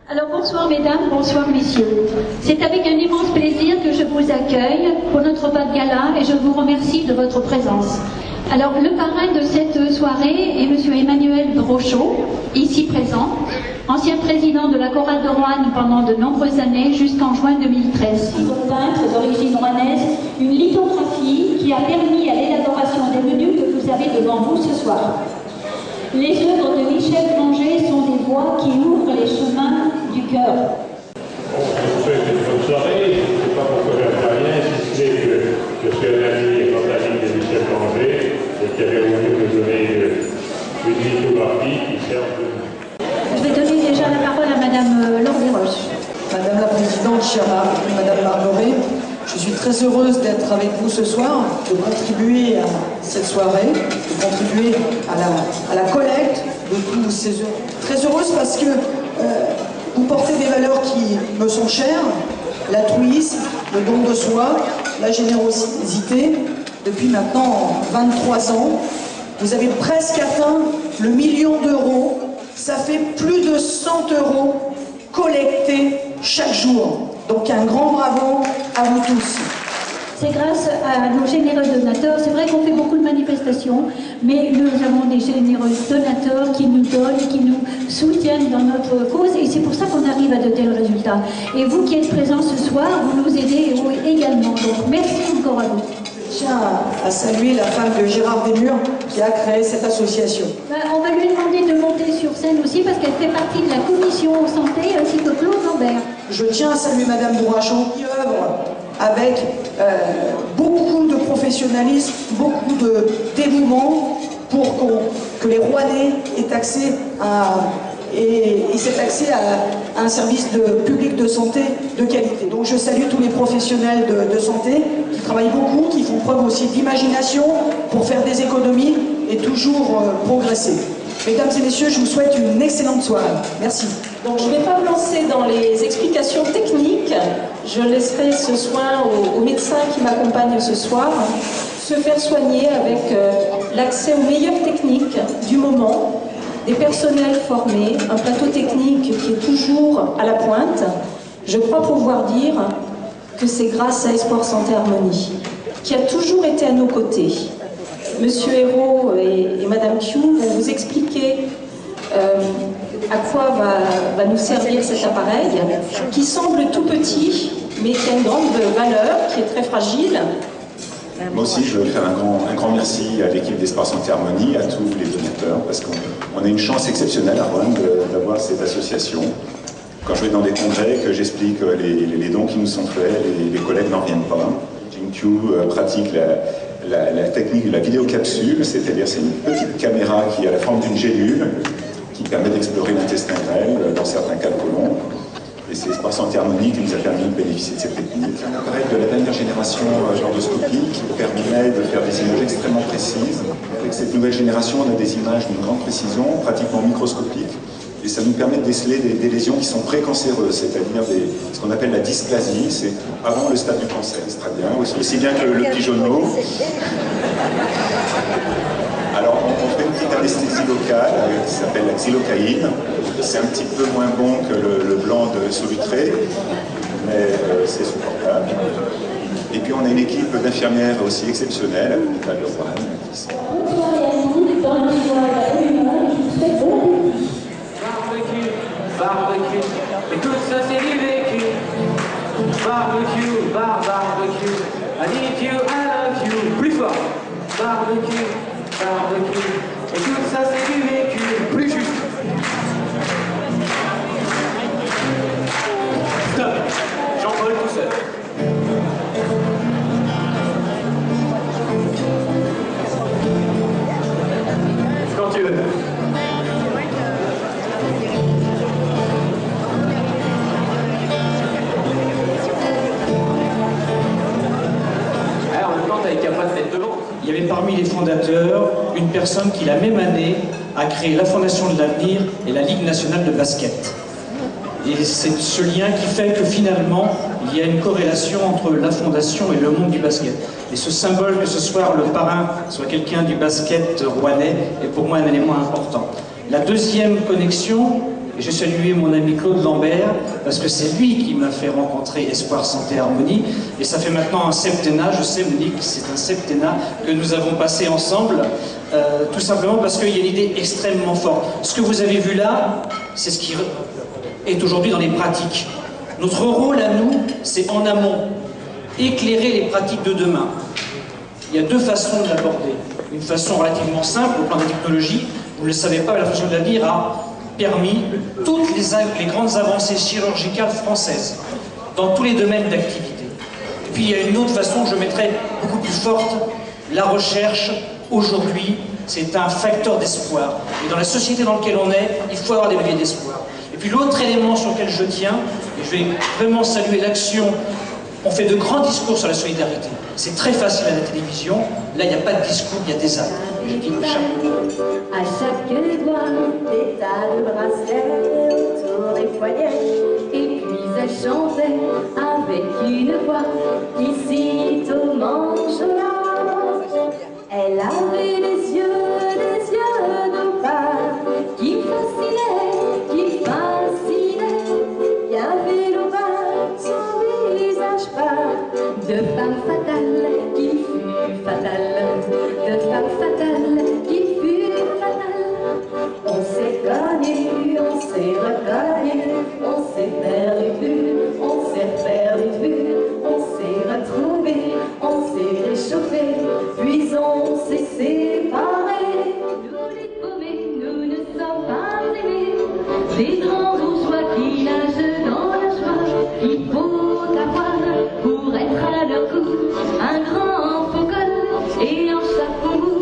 Alors bonsoir mesdames, bonsoir messieurs. C'est avec un immense plaisir que je vous accueille pour notre bal de gala et je vous remercie de votre présence. Alors le parrain de cette soirée est monsieur Emmanuel Brochot, ici présent, ancien président de la chorale de Roanne pendant de nombreuses années jusqu'en juin 2013. Peintre d'origine rouennaise, une lithographie qui a permis à l'élaboration des menus que vous avez devant vous ce soir. Les œuvres de Michel Manger sont des voies qui ouvrent les chemins du cœur. Bon, je vous souhaite une bonne soirée. Je ne sais pas pourquoi j'interviens, si ce n'est que je suis un ami et grand ami de Michel Manger et qui avait voulu me donner une lithographie qui sert de... Je vais donner déjà la parole à madame Laure Desroches. Madame la Présidente, chère Madame Margoret, je suis très heureuse d'être avec vous ce soir, de contribuer à cette soirée, de contribuer à la collecte de tous ces œuvres. Très heureuse parce que vous portez des valeurs qui me sont chères, l'altruisme, le don de soi, la générosité. Depuis maintenant 23 ans, vous avez presque atteint le 1 million d'euros. Ça fait plus de 100 euros collectés chaque jour. Donc un grand bravo à vous tous. C'est grâce à nos généreux donateurs. C'est vrai qu'on fait beaucoup de manifestations, mais nous avons des généreux donateurs qui nous donnent, qui nous soutiennent dans notre cause, et c'est pour ça qu'on arrive à de tels résultats. Et vous qui êtes présents ce soir, vous nous aidez également. Donc merci encore à vous. Je tiens à saluer la femme de Gérard Desmurs qui a créé cette association. On va lui demander de monter sur scène aussi parce qu'elle fait partie de la commission santé ainsi que Claude Lambert. Je tiens à saluer Madame Bourrachon qui œuvre avec beaucoup de professionnalisme, beaucoup de dévouement pour que les Rouennais aient accès à un service public de santé de qualité. Donc je salue tous les professionnels de santé qui travaillent beaucoup, qui font preuve aussi d'imagination pour faire des économies et toujours progresser. Mesdames et messieurs, je vous souhaite une excellente soirée. Merci. Donc je ne vais pas me lancer dans les explications techniques. Je laisserai ce soin aux médecins qui m'accompagnent ce soir se faire soigner avec l'accès aux meilleures techniques du moment, des personnels formés, un plateau technique qui est toujours à la pointe. Je crois pouvoir dire que c'est grâce à Espoir Santé Harmonie, qui a toujours été à nos côtés. Monsieur Hérault et Madame Q vont vous expliquer à quoi va nous servir cet appareil, qui semble tout petit, mais qui a une grande valeur, qui est très fragile. Moi aussi, je veux faire un grand merci à l'équipe d'Espoir Santé Harmonie, à tous les donateurs, parce qu'on a une chance exceptionnelle à Roanne d'avoir cette association. Quand je vais dans des congrès, que j'explique les dons qui nous sont faits, les collègues n'en reviennent pas. GenQ pratique la technique de la vidéocapsule, c'est-à-dire c'est une petite caméra qui a la forme d'une gélule, qui permet d'explorer l'intestin grêle, dans certains cas de côlon. Et c'est Espoir Santé Harmonie qui nous a permis de bénéficier de cette technique. C'est un appareil de la dernière génération endoscopique qui permet de faire des images extrêmement précises. Avec cette nouvelle génération, on a des images d'une grande précision, pratiquement microscopique. Et ça nous permet de déceler des lésions qui sont précancéreuses, c'est-à-dire ce qu'on appelle la dysplasie, c'est avant le stade du cancer. C'est très bien, aussi bien que le petit jaune-mot. Alors, on fait une petite anesthésie locale qui s'appelle la xylocaïne. C'est un petit peu moins bon que le blanc de Solutré, mais c'est supportable. Et puis, on a une équipe d'infirmières aussi exceptionnelle à l'hôpital de Roanne. Bonsoir à vous, dans le joie et l'humain, je vous souhaite bon appétit. Barbecue, barbecue, écoute ça c'est du vécu. Barbecue, barbecue, I need you, I love you, plus fort. Barbecue, barbecue, écoute ça c'est du vécu, plus juste. Stop, j'envole tout seul. Quand tu veux. Il y avait parmi les fondateurs une personne qui, la même année, a créé la Fondation de l'Avenir et la Ligue nationale de basket. Et c'est ce lien qui fait que finalement, il y a une corrélation entre la Fondation et le monde du basket. Et ce symbole que ce soir le parrain soit quelqu'un du basket rouennais est pour moi un élément important. La deuxième connexion, Et j'ai salué mon ami Claude Lambert, parce que c'est lui qui m'a fait rencontrer Espoir, Santé, Harmonie. Et ça fait maintenant un septennat, je sais Monique, c'est un septennat que nous avons passé ensemble, tout simplement parce qu'il y a une idée extrêmement forte. Ce que vous avez vu là, c'est ce qui est aujourd'hui dans les pratiques. Notre rôle à nous, c'est en amont, éclairer les pratiques de demain. Il y a deux façons de l'aborder. Une façon relativement simple, au plan des technologies, vous ne le savez pas, mais la fonction de l'avenir a permis toutes les grandes avancées chirurgicales françaises, dans tous les domaines d'activité. Et puis il y a une autre façon que je mettrais beaucoup plus forte, la recherche, aujourd'hui, c'est un facteur d'espoir. Et dans la société dans laquelle on est, il faut avoir des leviers d'espoir. Et puis l'autre élément sur lequel je tiens, et je vais vraiment saluer l'action. On fait de grands discours sur la solidarité. C'est très facile à la télévision. Là, il n'y a pas de discours, il y a des actes. Je dis le chapeau. À chaque doigt, des tas de bracelets autour des poignets. Et puis elle chantait avec une voix qui sitôt m'enjolase. Elle avait des yeux d'opale qui fascinaient, qui fascinaient. Il y avait l'ovale, son visage pâle, de femme fatale qui fut fatale, de femme fatale qui fut fatale. On s'est gagné, on s'est regagné, on s'est perdu, on s'est perdu, on s'est retrouvé, on s'est réchauffé, puis on s'est séparés. Nous les paumés, nous ne sommes pas aimés, des grands bourgeois qui nagent dans la joie. Il faut avoir, pour être à leur goût, un grand faux col et un chapeau mou.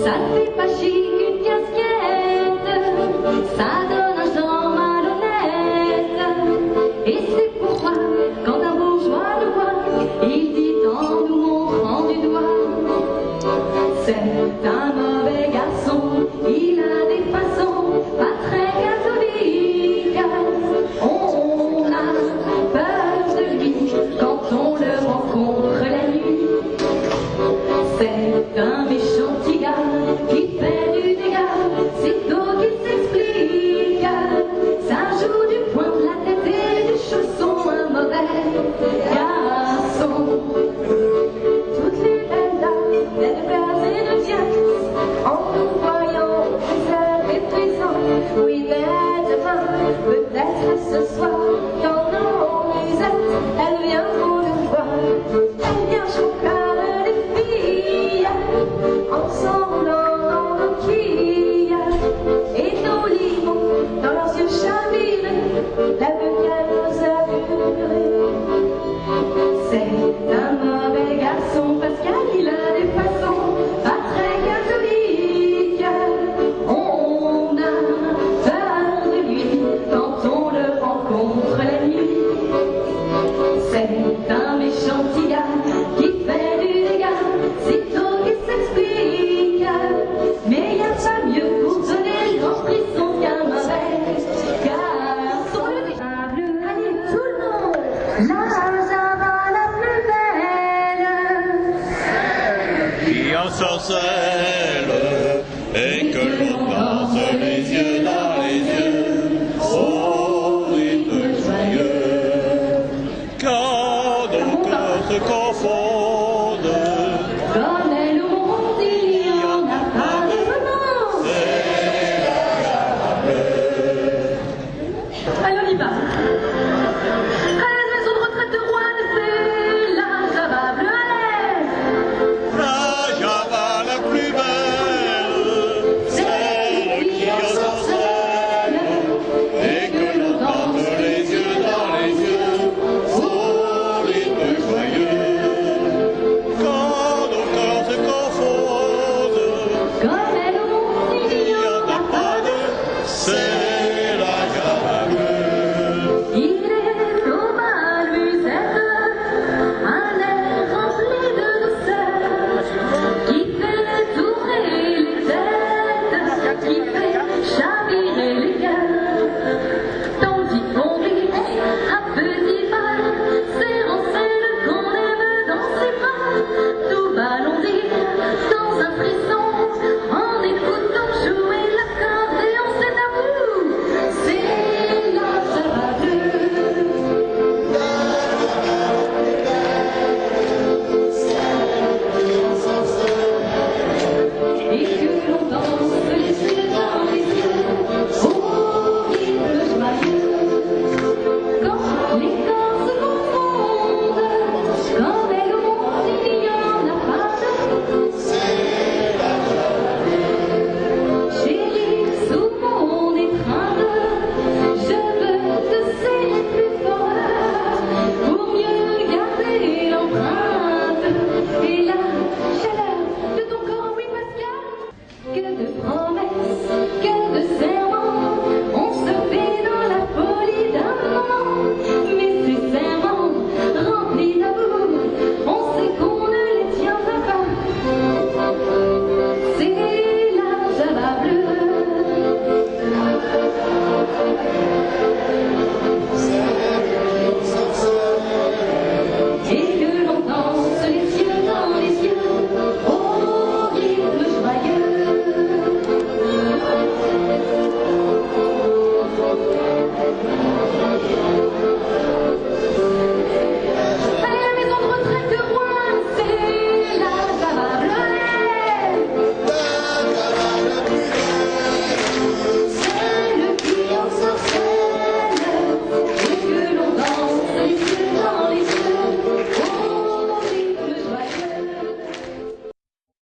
Ça ne fait pas chic une casquette, ça donne un genre malhonnête. Et c'est pourquoi, quand un bourgeois le voit, il dit en nous montrant du doigt: c'est un mauvais garçon, il a des façons pas très catholiques. On a peur de lui quand on le rencontre la nuit. C'est un méchant petit gars qui fait du dégât, sitôt qu'il s'explique. Ça joue du poing de la tête et du chausson, un mauvais garçon. Toutes les belles dames, belles fleurs et de diacs, en nous voyant bizarres et présents. Oui, mais demain, peut-être ce soir, dans nos musettes, elles viendront nous voir. Elles viennent choquer les filles, ensemble dans nos quilles, et nos limons, dans leurs yeux chavirés, la vue qu'elle nous a murée. C'est un mauvais garçon, Pascal, il a des façons pas très catholiques. On a peur de lui quand on le rencontre la nuit. C'est un méchant petit gars qui fait du dégât, sitôt qu'il s'explique. Mais il n'y a pas mieux pour donner le grand frisson qu'un mauvais garçon. Le diable, allez tout le monde, la Java la plus belle. Qui en sort seul.